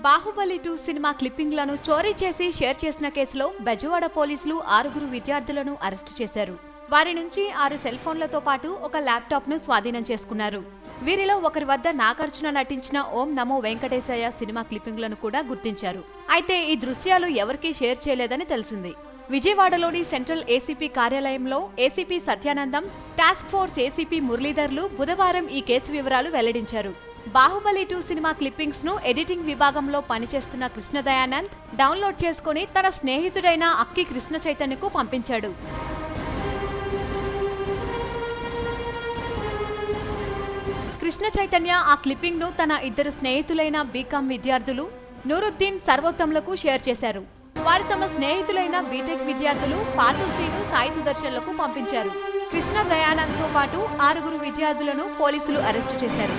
Baahubali 2 cinema క్లిప్పింగ్లను చోరీ చేసి share చేసిన కేసులో బెజవాడ పోలీసులు 6 విద్యార్థులను అరెస్టు చేశారు. వారి నుంచి 6 సెల్ ఫోన్లతో పాటు ఒక ల్యాప్టాప్ ను స్వాధీనం చేసుకున్నారు. వీరిలో ఒకరి వద్ద నాగార్జున నటించిన ఓం నమో వెంకటేశయ్య సినిమా క్లిప్పింగ్లను కూడా గుర్తించారు. అయితే ఈ దృశ్యాలు ఎవరికీ షేర్ చేయలేదని తెలిసింది. విజయవాడలోని సెంట్రల్ ఏసీపీ కార్యాలయంలో ACP Satyanandam, task force ACP మురళీధర్లు బుధవారం ఈ కేసు వివరాలు వెల్లడించారు. బాహుబలి 2 సినిమా క్లిప్పింగ్స్ ను ఎడిటింగ్ విభాగంలో పనిచేస్తున్న కృష్ణదయానంద్ డౌన్లోడ్ చేసుకుని తన స్నేహితుడైన అక్కి కృష్ణ చైతన్యకు పంపించాడు. కృష్ణ చైతన్య ఆ క్లిప్పింగ్ ను తన 2 స్నేహితులైన బీకాం విద్యార్థులు నూరుద్దీన్, సర్వోత్తమ్లకు షేర్ చేశారు. వారు తమ స్నేహితులైన బీటెక్ విద్యార్థులు పాతు శ్రీను, సాయి సుదర్శన్లకు పంపించారు. కృష్ణ దయానంద్ తో పాటు 6 విద్యార్థులను పోలీసులు అరెస్టు చేశారు.